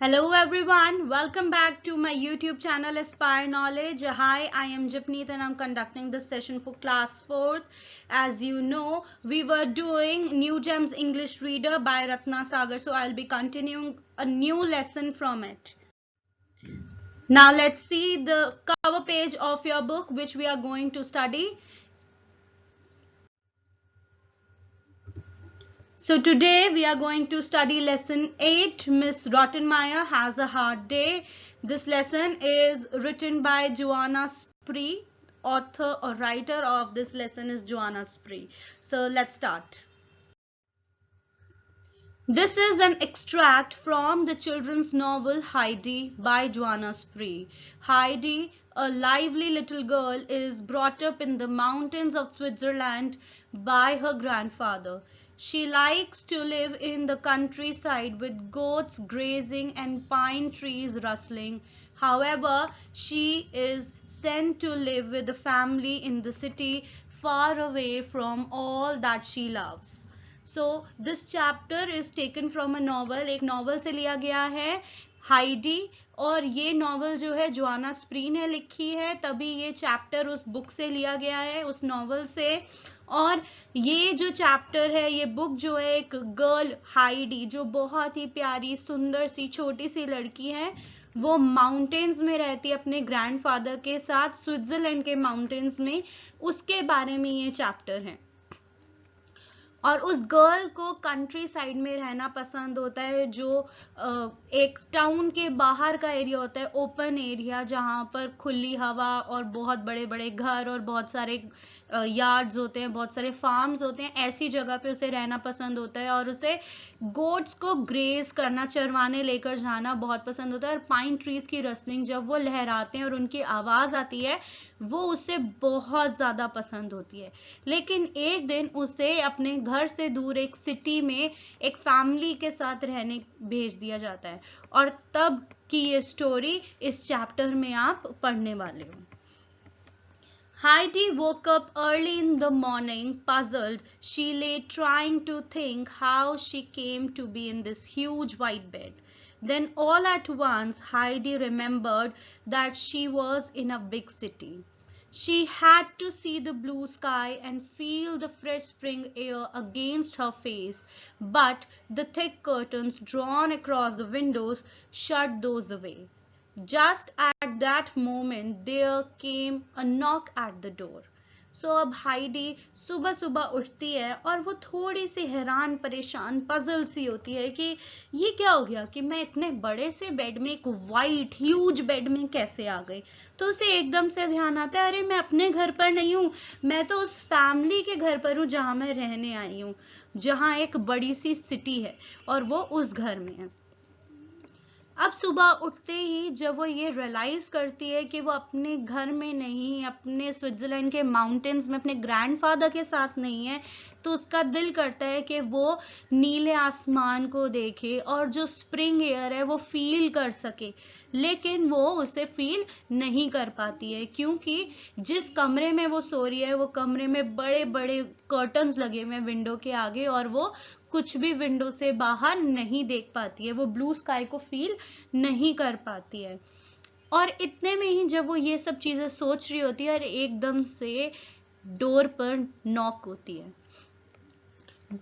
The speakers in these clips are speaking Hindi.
Hello everyone, welcome back to my YouTube channel Aspire Knowledge. Hi, I am Japneet and I'm conducting this session for class 4th. As you know, we were doing New Gems English Reader by Ratna Sagar, so I'll be continuing a new lesson from it. Now let's see the cover page of your book which we are going to study. So today we are going to study lesson 8. Miss Rottenmeier has a hard day. This lesson is written by Joanna Spree. Author or writer of this lesson is Joanna Spree. So let's start. This is an extract from the children's novel Heidi by Joanna Spree. Heidi, a lively little girl, is brought up in the mountains of Switzerland by her grandfather. She likes to live in the countryside with goats grazing and pine trees rustling. However, she is sent to live with a family in the city far away from all that she loves. So this chapter is taken from a novel. एक novel से लिया गया है हाइडी और ये novel जो है जोआना स्प्री ने लिखी है, तभी ये chapter उस book से लिया गया है, उस novel से। और ये जो चैप्टर है, ये बुक जो है, एक गर्ल हाइडी जो बहुत ही प्यारी सुंदर सी छोटी सी लड़की है, वो माउंटेन्स में रहती है अपने ग्रैंडफादर के साथ, स्विट्जरलैंड के माउंटेन्स में। उसके बारे में ये चैप्टर है। और उस गर्ल को कंट्री साइड में रहना पसंद होता है, जो एक टाउन के बाहर का एरिया होता है, ओपन एरिया, जहाँ पर खुली हवा और बहुत बड़े बड़े घर और बहुत सारे यार्ड्स होते हैं, बहुत सारे फार्म्स होते हैं। ऐसी जगह पे उसे रहना पसंद होता है और उसे गोट्स को ग्रेज करना, चरवाने लेकर जाना बहुत पसंद होता है। और पाइन ट्रीज की रस्लिंग जब वो लहराते हैं और उनकी आवाज आती है, वो उसे बहुत ज्यादा पसंद होती है। लेकिन एक दिन उसे अपने घर से दूर एक सिटी में एक फैमिली के साथ रहने भेज दिया जाता है, और तब की ये स्टोरी इस चैप्टर में आप पढ़ने वाले हो। Heidi woke up early in the morning, puzzled. She lay trying to think how she came to be in this huge white bed. Then all at once, Heidi remembered that she was in a big city. She had to see the blue sky and feel the fresh spring air against her face, but the thick curtains drawn across the windows shut those away. Just at that moment there came a knock at the door. So अब हाइडी सुबह सुबह उठती है और वो थोड़ी सी हैरान परेशान पजल सी होती है कि ये क्या हो गया कि मैं इतने बड़े से बेड में, एक वाइट ह्यूज बेड में कैसे आ गई। तो उसे एकदम से ध्यान आता है, अरे मैं अपने घर पर नहीं हूँ, मैं तो उस फैमिली के घर पर हूँ जहाँ मैं रहने आई हूँ, जहाँ एक बड़ी सी सिटी है और वो उस घर में है। अब सुबह उठते ही जब वो ये रियलाइज करती है कि वो अपने घर में नहीं, अपने स्विट्जरलैंड के माउंटेन्स में अपने ग्रैंडफादर के साथ नहीं है, तो उसका दिल करता है कि वो नीले आसमान को देखे और जो स्प्रिंग एयर है वो फील कर सके। लेकिन वो उसे फील नहीं कर पाती है, क्योंकि जिस कमरे में वो सो रही है वो कमरे में बड़े बड़े कर्टन्स लगे हुए हैं विंडो के आगे, और वो कुछ भी विंडो से बाहर नहीं देख पाती है, वो ब्लू स्काई को फील नहीं कर पाती है। और इतने में ही जब वो ये सब चीजें सोच रही होती है, और एकदम से डोर पर नॉक होती है।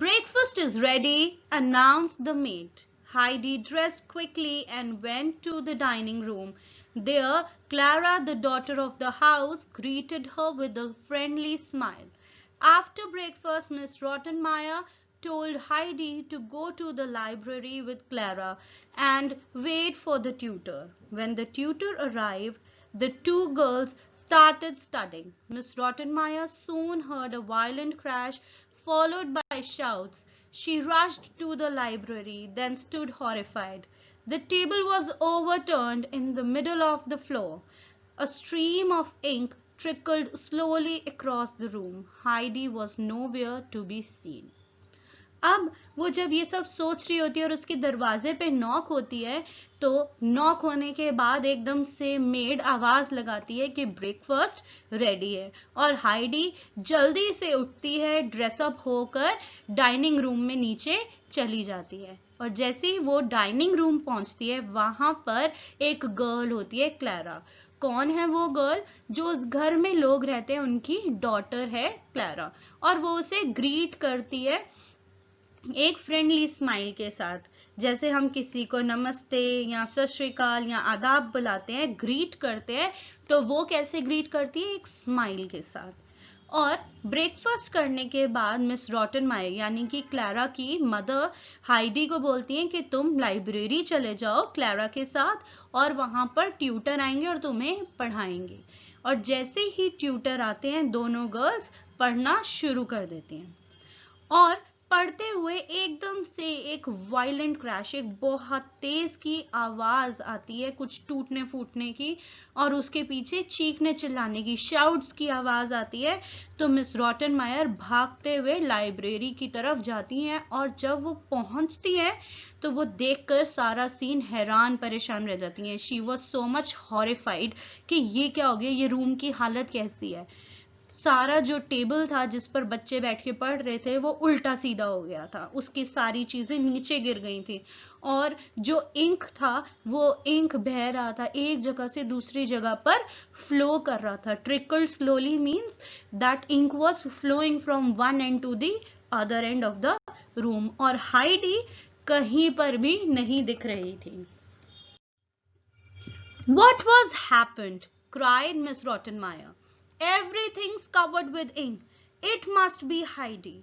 Breakfast is ready, announced the maid. Heidi dressed quickly and went to the dining room. There, Clara, the daughter of the house, greeted her with a friendly smile. After breakfast, Miss Rottenmeier told Heidi to go to the library with Clara and wait for the tutor. When the tutor arrived, the two girls started studying. Miss Rottenmeier soon heard a violent crash followed by shouts. She rushed to the library, then stood horrified. The table was overturned in the middle of the floor. A stream of ink trickled slowly across the room. Heidi was nowhere to be seen. अब वो जब ये सब सोच रही होती है और उसके दरवाजे पे नॉक होती है, तो नॉक होने के बाद एकदम से मेड आवाज लगाती है कि ब्रेकफास्ट रेडी है, और हाइडी जल्दी से उठती है, ड्रेसअप होकर डाइनिंग रूम में नीचे चली जाती है। और जैसे ही वो डाइनिंग रूम पहुंचती है, वहां पर एक गर्ल होती है, क्लारा। कौन है वो गर्ल? जो उस घर में लोग रहते हैं उनकी डॉटर है क्लारा, और वो उसे ग्रीट करती है एक फ्रेंडली स्माइल के साथ। जैसे हम किसी को नमस्ते या सत श्री अकाल या आदाब बुलाते हैं, ग्रीट करते हैं, तो वो कैसे ग्रीट करती है? एक स्माइल के साथ। और ब्रेकफास्ट करने के बाद मिस रॉटनमायर यानी कि क्लारा की मदर हाइडी को बोलती हैं कि तुम लाइब्रेरी चले जाओ क्लारा के साथ, और वहां पर ट्यूटर आएंगे और तुम्हें पढ़ाएंगे। और जैसे ही ट्यूटर आते हैं, दोनों गर्ल्स पढ़ना शुरू कर देती हैं। और पढ़ते हुए एकदम से एक वायलेंट क्रैश, एक बहुत तेज की आवाज आती है, कुछ टूटने फूटने की, और उसके पीछे चीखने चिल्लाने की, शाउट्स की आवाज आती है। तो मिस रॉटनमायर भागते हुए लाइब्रेरी की तरफ जाती हैं, और जब वो पहुंचती है तो वो देखकर सारा सीन हैरान परेशान रह जाती हैं। She was so much horrified कि ये क्या हो गया, ये रूम की हालत कैसी है। सारा जो टेबल था जिस पर बच्चे बैठ के पढ़ रहे थे, वो उल्टा सीधा हो गया था, उसकी सारी चीजें नीचे गिर गई थी, और जो इंक था वो इंक बह रहा था, एक जगह से दूसरी जगह पर फ्लो कर रहा था। Trickle slowly means that ink was flowing from one end to the other end of the room, और हाइडी कहीं पर भी नहीं दिख रही थी। What was happened? Cried Miss Rottenmeier. Everything's covered with ink. It must be Heidi.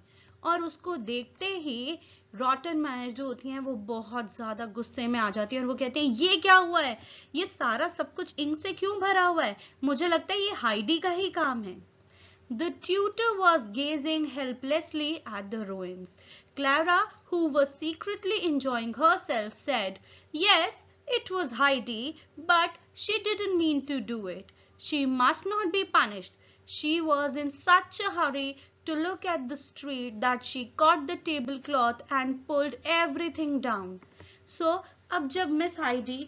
और उसको देखते ही रॉटनमायर जो होती हैं वो बहुत ज्यादा गुस्से में आ जाती है, और वो कहते हैं ये क्या हुआ है, ये सारा सब कुछ इंक से क्यों भरा हुआ है, मुझे लगता है ये हाइडी का ही काम है। The tutor was gazing helplessly at the ruins. Clara, who was secretly enjoying herself, said, Yes, it was Heidi, but she didn't mean to do it. She must not be punished. She was in such a hurry to look at the street that she caught the tablecloth and pulled everything down. So, अब जब मिस हाइडी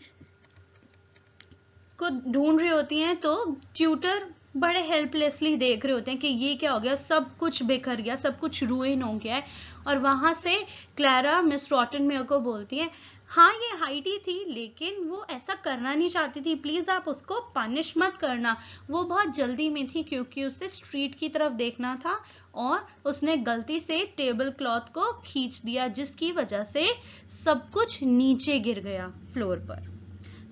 को ढूंढ रही होती हैं, तो ट्यूटर बड़े हेल्पलेसली देख रहे होते हैं कि ये क्या हो गया, सब कुछ बिखर गया, सब कुछ रुइन हो गया है। और वहां से क्लारा मिस रॉटनमेयर को बोलती है, हाँ ये हाइडी थी, लेकिन वो ऐसा करना नहीं चाहती थी, प्लीज आप उसको पनिश मत करना, वो बहुत जल्दी में थी क्योंकि उसे स्ट्रीट की तरफ देखना था, और उसने गलती से टेबल क्लॉथ को खींच दिया, जिसकी वजह से सब कुछ नीचे गिर गया फ्लोर पर।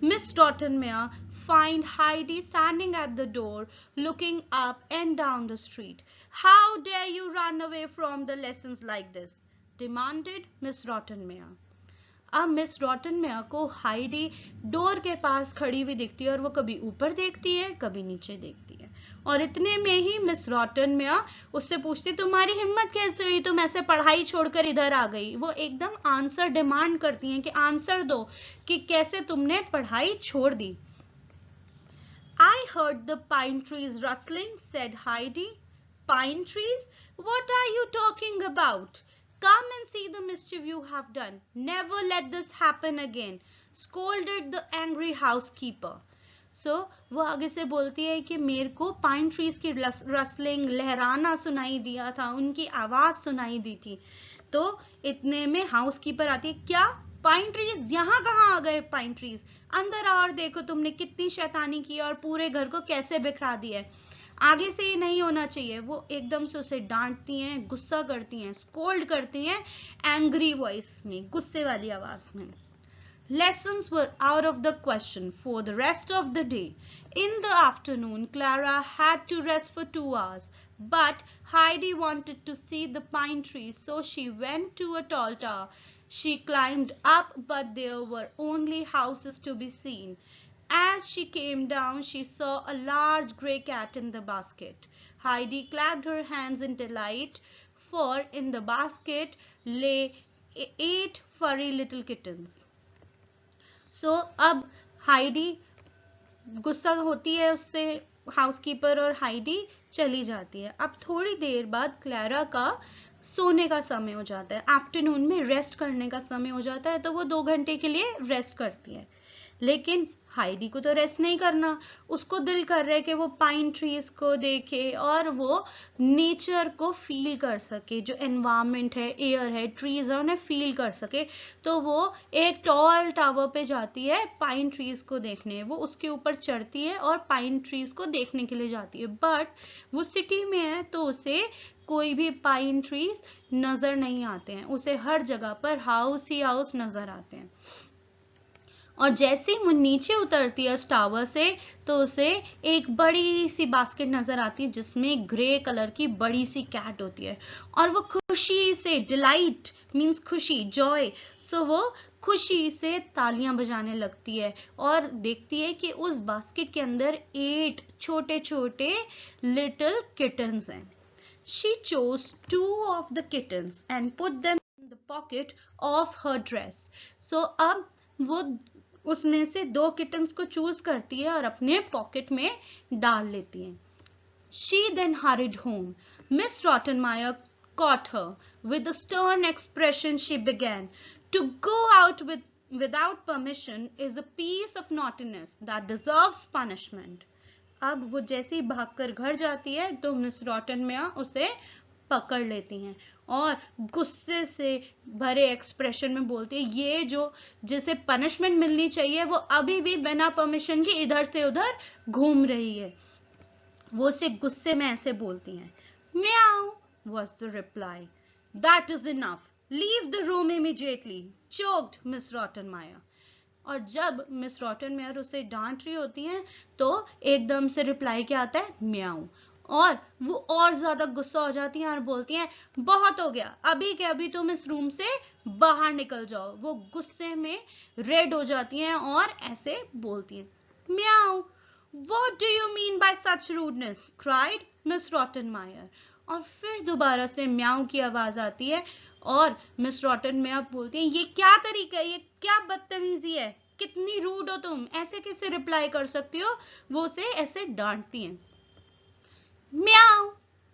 Miss Rottenmeier find Heidi standing at the door, looking up and down the street. How dare you run away from the lessons like this? Demanded Miss Rottenmeier. अब मिस रॉटनमेयर को हाइडी डोर के पास खड़ी हुई दिखती है, और वो कभी ऊपर देखती है कभी नीचे देखती है, और इतने में ही मिस रॉटनमेयर उससे पूछती, तुम्हारी हिम्मत कैसे हुई, तुम ऐसे पढ़ाई छोड़कर इधर आ गई। वो एकदम आंसर डिमांड करती हैं कि आंसर दो कि कैसे तुमने पढ़ाई छोड़ दी। I heard the pine trees rustling, said Heidi. Pine trees? What are you talking about? Come and see the mischief you have done. Never let this happen again, scolded the angry housekeeper. So, वो आगे से बोलती है कि मेरे को पाइन ट्रीज की रसलिंग, लहराना सुनाई दिया था, उनकी आवाज सुनाई दी थी। तो इतने में हाउसकीपर आती है, क्या पाइन ट्रीज, यहाँ कहाँ आ गए पाइन ट्रीज, अंदर आओ और देखो तुमने कितनी शैतानी की और पूरे घर को कैसे बिखरा दिया है, आगे से ये नहीं होना चाहिए। वो एकदम से उसे डांटती हैं, गुस्सा करती हैं, स्कोल्ड करती हैं, एंग्री वॉइस में, गुस्से वाली आवाज में। Lessons were out of the question for the rest of the day. In the afternoon, Clara had to rest for 2 hours, but Heidi wanted to see the pine trees, so she went to a tall tower. She climbed up, but there were only houses to be seen. As she came down, she saw a large grey cat in the basket. Heidi clapped her hands in delight, for in the basket lay 8 furry little kittens. अब हाइडी गुस्सा होती है उससे, हाउसकीपर, और हाइडी चली जाती है। अब थोड़ी देर बाद क्लारा का सोने का समय हो जाता है, आफ्टरनून में रेस्ट करने का समय हो जाता है, तो वो 2 घंटे के लिए रेस्ट करती है। लेकिन हाइडी को तो रेस्ट नहीं करना, उसको दिल कर रहा है कि वो पाइन ट्रीज को देखे और वो नेचर को फील कर सके, जो एनवायरनमेंट है, एयर है, ट्रीज है, उन्हें फील कर सके। तो वो एक टॉल टावर पे जाती है पाइन ट्रीज को देखने, वो उसके ऊपर चढ़ती है और पाइन ट्रीज को देखने के लिए जाती है। बट वो सिटी में है तो उसे कोई भी पाइन ट्रीज नजर नहीं आते हैं, उसे हर जगह पर हाउस ही हाउस नजर आते हैं। और जैसे ही वो नीचे उतरती है उस टावर से, तो उसे एक बड़ी सी बास्केट नजर आती है जिसमें ग्रे कलर की बड़ी सी कैट होती है। और वो खुशी से, डिलाइट मीन्स खुशी, जॉय, सो वो खुशी से तालियां बजाने लगती है और देखती है कि उस बास्केट के अंदर 8 छोटे छोटे लिटिल किटन्स हैं। She chose 2 of the kittens and put them in the pocket of her dress. So अब वो उसमें से 2 किटन्स को चूज करती है और अपने पॉकेट में डाल लेती है। She then hurried home. Miss Rottenmeier caught her. With a stern expression she began, "To go out without permission is a piece of naughtiness that deserves punishment." अब वो जैसे ही भागकर घर जाती है तो मिस रॉटनमेयर उसे पकड़ लेती हैं और गुस्से से भरे एक्सप्रेशन में बोलती है, ये जो जिसे पनिशमेंट मिलनी चाहिए वो अभी भी बिना परमिशन के इधर से उधर घूम रही है। वो उसे गुस्से में ऐसे बोलती हैं। म्याऊ was the reply. That is enough. Leave the room immediately. Choked Miss Rottenmeier. और जब मिस रॉटनमेयर उसे डांट रही होती हैं तो एकदम से रिप्लाई क्या आता है, म्याऊ। और वो और ज्यादा गुस्सा हो जाती हैं और बोलती हैं, बहुत हो गया, अभी के अभी तुम इस रूम से बाहर निकल जाओ। वो गुस्से में रेड हो जाती हैं और ऐसे बोलती हैं, म्याऊ। What do you mean by such rudeness? cried Miss Rottenmeier. और फिर दोबारा से म्याऊ की आवाज आती है और मिस रॉटनमेयर बोलती है, ये क्या तरीका है, ये क्या बदतमीजी है, कितनी रूड हो तुम, ऐसे कैसे रिप्लाई कर सकती हो। वो उसे ऐसे डांटती हैं। म्याऊ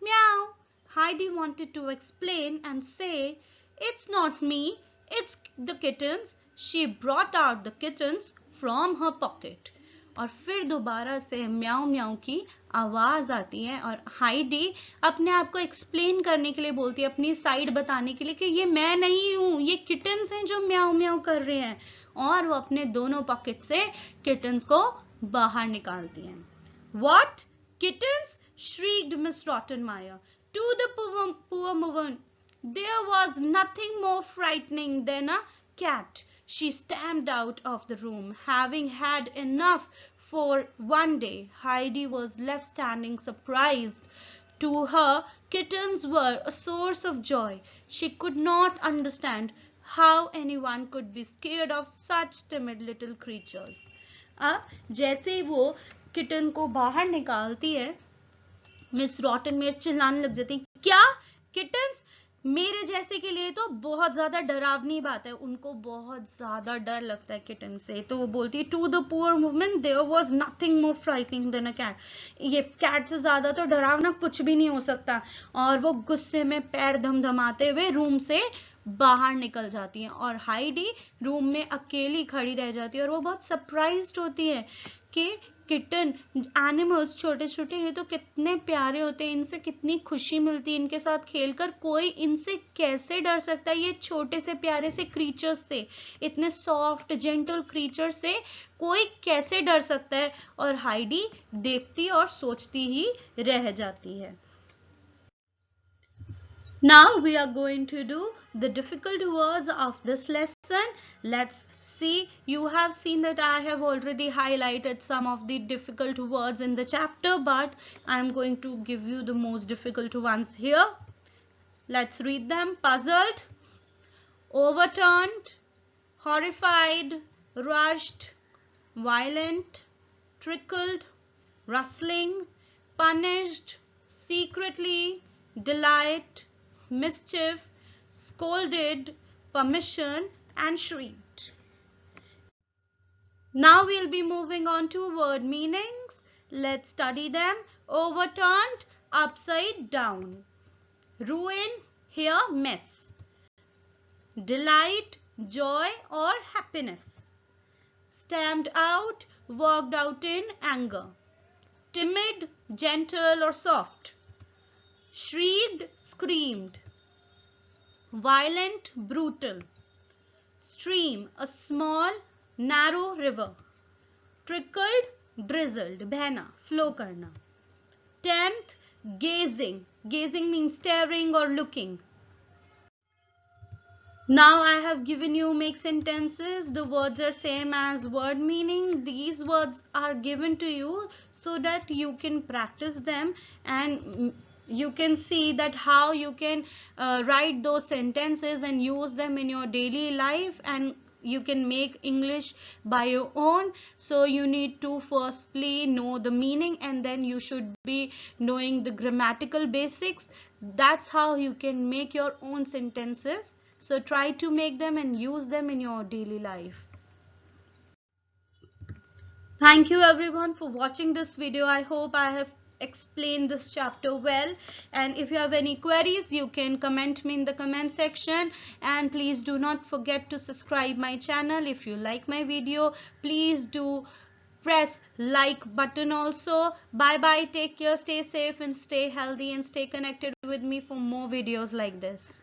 म्याऊ, Heidi wanted to explain and say, it's not me, it's the kittens. She brought out the kittens from her pocket. और फिर दोबारा से म्याऊ म्याऊ की आवाज आती है और हाइडी अपने आप को एक्सप्लेन करने के लिए बोलती है, अपनी साइड बताने के लिए कि ये मैं नहीं हूं, ये किटन्स हैं जो म्याऊ म्याऊ कर रहे हैं। और वो अपने दोनों पॉकेट से किटन्स को बाहर निकालती हैं। What? Kittens? shrieked Miss Rottenmeier. To the poor woman, there was nothing more frightening than a cat. She stamped out of the room, having had enough for one day. Heidi was left standing surprised. To her, kittens were a source of joy. She could not understand how anyone could be scared of such timid little creatures. अब जैसे ही वो किटन को बाहर निकालती है, मिस रॉटनमेयर चिल्लाने लग जाती, क्या किटन्स? मेरे जैसे के लिए तो बहुत ज्यादा डरावनी बात है, उनको बहुत ज्यादा डर लगता है किटन से। तो वो बोलती है, to the poor woman there was nothing more frightening than a cat. ये कैट से ज्यादा तो डरावना कुछ भी नहीं हो सकता। और वो गुस्से में पैर धमधमाते हुए रूम से बाहर निकल जाती हैं और हाइडी रूम में अकेली खड़ी रह जाती है और वो बहुत सरप्राइज्ड होती है कि किटन, एनिमल्स छोटे छोटे हैं तो कितने प्यारे होते हैं, इनसे कितनी खुशी मिलती है, इनके साथ खेलकर कोई इनसे कैसे डर सकता है। ये छोटे से प्यारे से क्रीचर्स से, इतने सॉफ्ट जेंटल क्रीचर से कोई कैसे डर सकता है। और हाइडी देखती और सोचती ही रह जाती है। Now we are going to do the difficult words of this lesson. Let's see. You have seen that I have already highlighted some of the difficult words in the chapter, but I am going to give you the most difficult ones here. Let's read them. Puzzled, overturned, horrified, rushed, violent, trickled, rustling, punished, secretly, delight, mischief, scolded, permission, and shrieked. Now we'll be moving on to word meanings. Let's study them. Overturned, upside down. Ruin, Here, mess. Delight, joy or happiness. Stamped out, worked out in anger. Timid, gentle or soft. Shrieked, screamed. Violent, brutal. Stream, a small, narrow river. Trickled, drizzled, behna, flow karna. 10th, gazing. Gazing means staring or looking. Now I have given you make sentences. The words are same as word meaning. These words are given to you so that you can practice them and you can see that how you can write those sentences and use them in your daily life, and you can make English by your own. So you need to firstly know the meaning and then you should be knowing the grammatical basics. That's how you can make your own sentences. So try to make them and use them in your daily life. Thank you everyone for watching this video. I hope I have explained this chapter well, and if you have any queries you can comment me in the comment section, and please do not forget to subscribe my channel. If you like my video, please do press like button also. Bye bye, take care, stay safe and stay healthy, and stay connected with me for more videos like this.